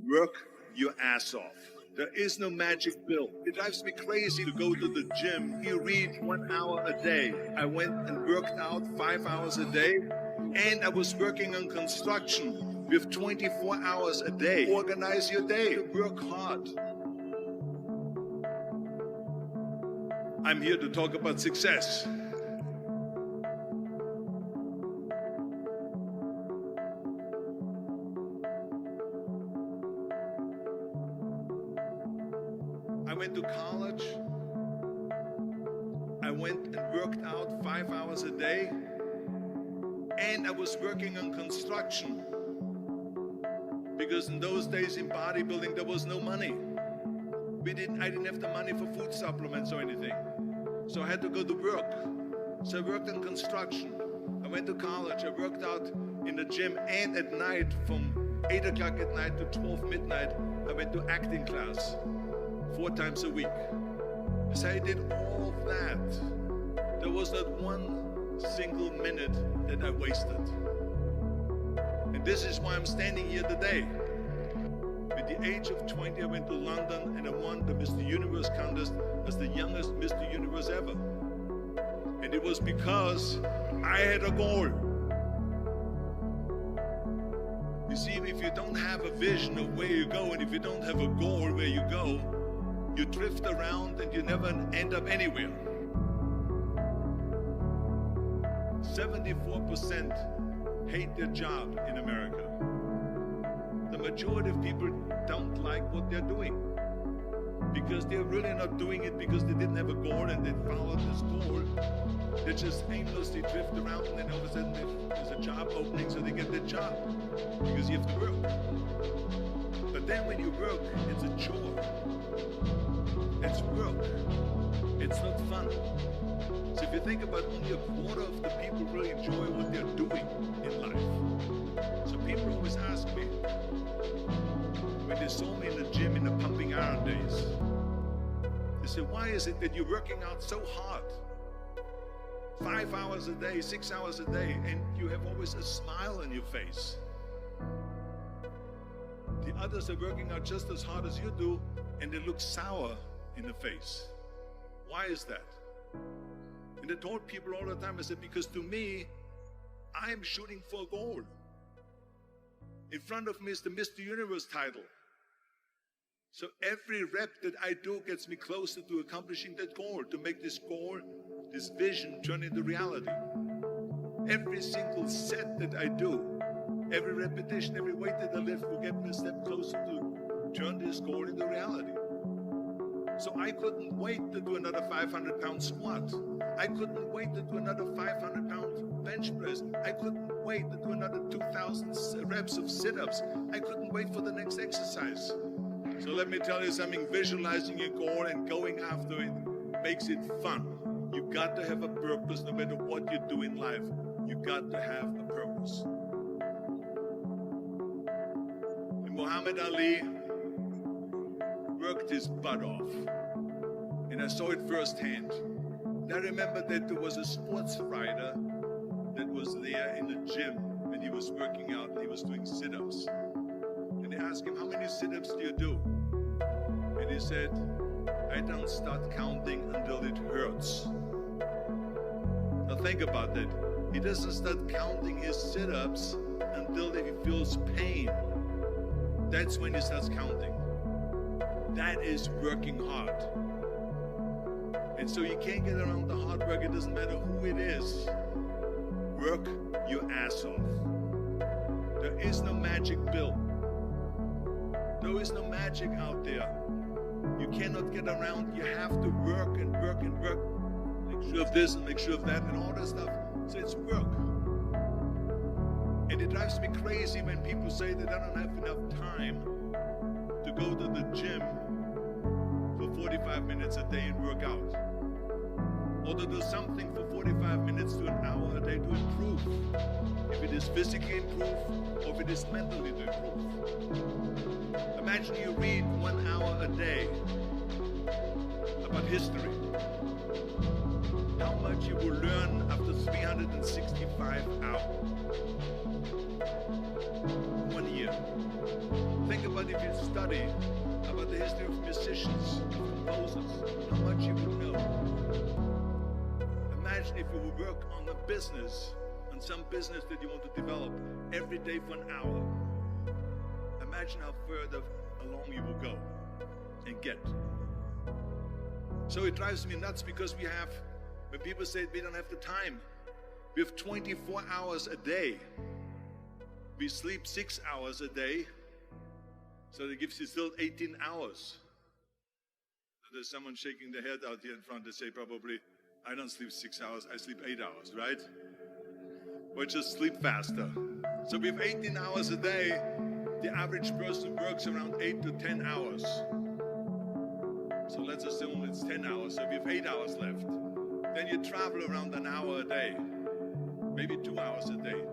Work your ass off. There is no magic pill. It drives me crazy to go to the gym. You read 1 hour a day. I went and worked out 5 hours a day, and I was working on construction with 24 hours a day. Organize your day. Work hard. I'm here to talk about success. I went to college. I went and worked out 5 hours a day, and I was working on construction, because in those days in bodybuilding there was no money. I didn't have the money for food supplements or anything, so I had to go to work. So I worked on construction. I went to college. I worked out in the gym, and at night from 8 o'clock at night to 12 midnight I went to acting class 4 times a week. So I did all of that. There was not one single minute that I wasted. And this is why I'm standing here today. At the age of 20, I went to London and I won the Mr. Universe contest as the youngest Mr. Universe ever. And it was because I had a goal. You see, if you don't have a vision of where you go, and if you don't have a goal where you go, you drift around and you never end up anywhere. 74% hate their job in America. The majority of people don't like what they're doing, because they're really not doing it because they didn't have a goal and they followed this goal. They just aimlessly drift around, and then all of a sudden there's a job opening, so they get their job because you have to work. But then when you work, it's a chore. It's work. It's not fun. So if you think about, only a quarter of the people really enjoy what they're doing in life. So people always ask me, when they saw me in the gym in the pumping iron days, they say, why is it that you're working out so hard? 5 hours a day, 6 hours a day, and you have always a smile on your face. The others are working out just as hard as you do, and they look sour in the face. Why is that? And I told people all the time, I said, because to me, I'm shooting for a goal. In front of me is the Mr. Universe title. So every rep that I do gets me closer to accomplishing that goal, to make this goal, this vision, turn into reality. Every single set that I do, every repetition, every weight that I lift will get me a step closer to turn this goal into reality. So I couldn't wait to do another 500-pound squat. I couldn't wait to do another 500-pound bench press. I couldn't wait to do another 2,000 reps of sit-ups. I couldn't wait for the next exercise. So let me tell you something, visualizing your goal and going after it makes it fun. You got to have a purpose no matter what you do in life. You got to have a purpose. And Muhammad Ali worked his butt off, and I saw it firsthand. And I remember that there was a sports writer that was there in the gym, and he was working out, and he was doing sit-ups. And they asked him, how many sit-ups do you do? And he said, I don't start counting until it hurts. Now think about that. He doesn't start counting his sit-ups until he feels pain. That's when he starts counting. That is working hard. And so you can't get around the hard work. It doesn't matter who it is. Work your ass off. There is no magic pill. There is no magic out there. You cannot get around. You have to work and work and work. Make sure of this and make sure of that and all that stuff. So it's work. And it drives me crazy when people say that I don't have enough time to go to the gym for 45 minutes a day and work out. Or to do something for 45 minutes to an hour a day to improve. If it is physically improve or if it is mentally to improve. Imagine you read 1 hour a day about history. How much you will learn after 365 hours. 1 year. Think about if if you study about the history of musicians, of composers, how much you would know. Imagine if you would work on a business, on some business that you want to develop every day for an hour. Imagine how further along you will go and get. So it drives me nuts because when people say we don't have the time, we have 24 hours a day. We sleep 6 hours a day, so that gives you still 18 hours. So there's someone shaking their head out here in front to say probably, I don't sleep 6 hours, I sleep 8 hours, right? Or just sleep faster. So we have 18 hours a day. The average person works around 8 to 10 hours. So let's assume it's 10 hours, so we have 8 hours left. Then you travel around an hour a day, maybe 2 hours a day.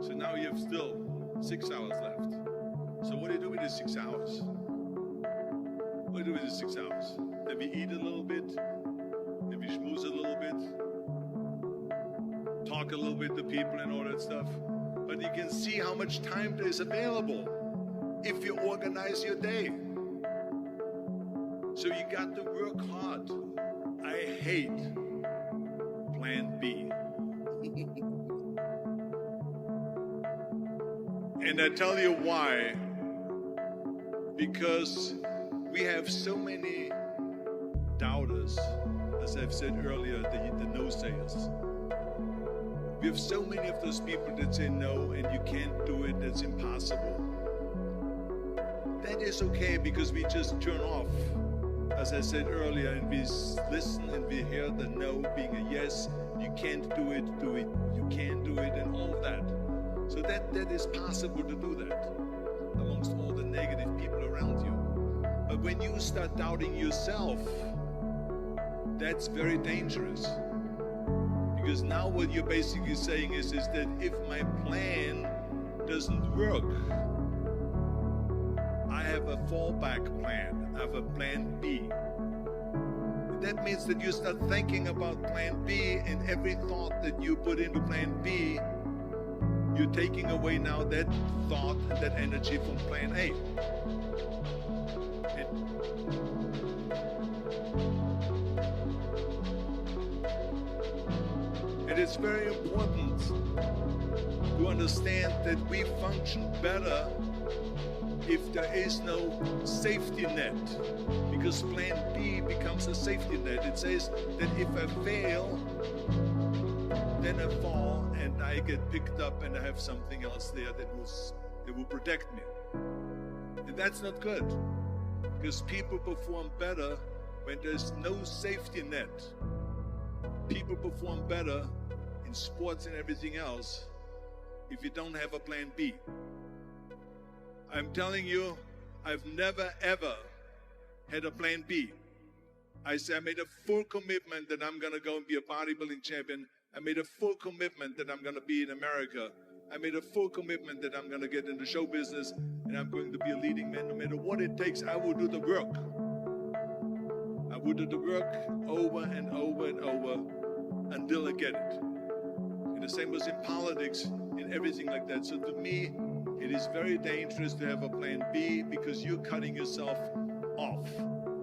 So now you have still 6 hours left. So what do you do with the 6 hours? What do you do with the 6 hours? Then we eat a little bit, then we schmooze a little bit, talk a little bit to people and all that stuff. But you can see how much time there is available if you organize your day. So you got to work hard. I hate plan B. And I tell you why. Because we have so many doubters, as I've said earlier, the no-sayers. We have so many of those people that say no and you can't do it, that's impossible. That is okay because we just turn off, as I said earlier, and we listen and we hear the no being a yes. You can't do it, you can't do it, and all of that. So that is possible to do that amongst all the negative people around you. But when you start doubting yourself, that's very dangerous. Because now what you're basically saying is that if my plan doesn't work, I have a fallback plan. I have a plan B. And that means that you start thinking about plan B, and every thought that you put into plan B, you're taking away now that thought and that energy from plan A. And it's very important to understand that we function better if there is no safety net, because plan B becomes a safety net. It says that if I fail, then I fall and I get picked up and I have something else there that will protect me. And that's not good, because people perform better when there's no safety net. People perform better in sports and everything else if you don't have a plan B. I'm telling you, I've never ever had a plan B. I made a full commitment that I'm going to go and be a bodybuilding champion. I made a full commitment that I'm going to be in America. I made a full commitment that I'm going to get into show business and I'm going to be a leading man. No matter what it takes, I will do the work. I will do the work over and over and over until I get it. And the same was in politics and everything like that. So to me, it is very dangerous to have a plan B, because you're cutting yourself off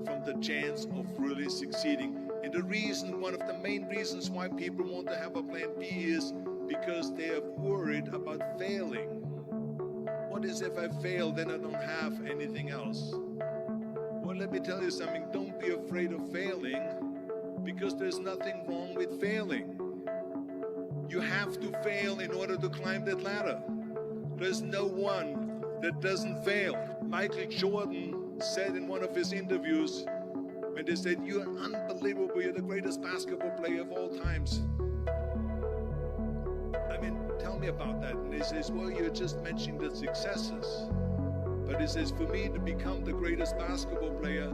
from the chance of really succeeding. And the reason, one of the main reasons why people want to have a plan B is because they are worried about failing. What is if I fail, then I don't have anything else? Well, let me tell you something. Don't be afraid of failing, because there's nothing wrong with failing. You have to fail in order to climb that ladder. There's no one that doesn't fail. Michael Jordan said in one of his interviews, when they said, "You're unbelievable, you're the greatest basketball player of all times." I mean, tell me about that. And he says, well, you're just mentioning the successes. But he says, for me to become the greatest basketball player,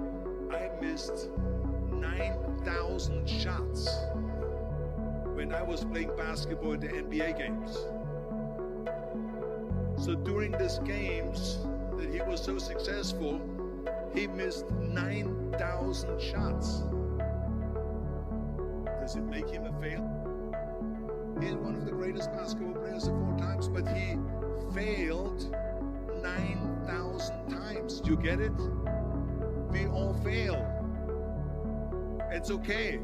I missed 9,000 shots when I was playing basketball at the NBA games. So during these games that he was so successful, he missed 9,000 shots. Does it make him a failure? He's one of the greatest basketball players of all times, but he failed 9,000 times. you get it? We all fail. It's okay.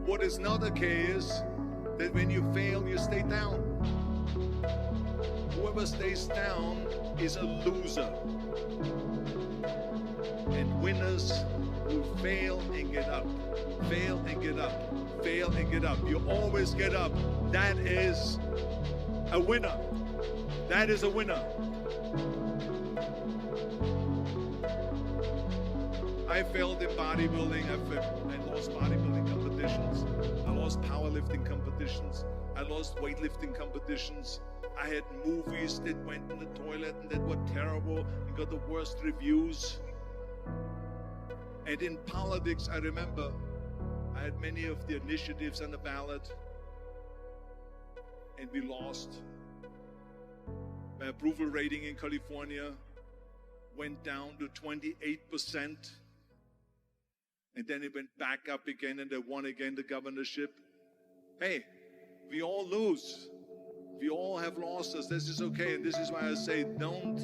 What is not okay is that when you fail, you stay down. Whoever stays down is a loser. And winners will fail and get up. Fail and get up. Fail and get up. You always get up. That is a winner. That is a winner. I failed in bodybuilding. I lost bodybuilding competitions. I lost powerlifting competitions. I lost weightlifting competitions. I had movies that went in the toilet and that were terrible and got the worst reviews. And in politics, I remember I had many of the initiatives on the ballot, and we lost. My approval rating in California went down to 28%, and then it went back up again, and I won again the governorship. Hey, we all lose. We all have losses. This is okay, and this is why I say don't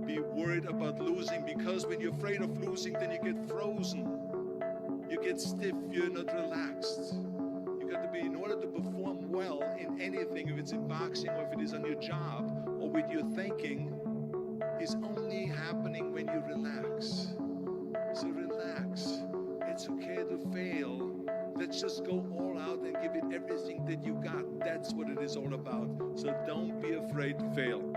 be worried about losing, because when you're afraid of losing, then you get frozen. You get stiff, you're not relaxed. You got to be, in order to perform well in anything, if it's in boxing or if it is on your job or with your thinking, is only happening when you relax. So relax. It's okay to fail. Let's just go all out and give it everything that you got. That's what it is all about. So don't be afraid to fail.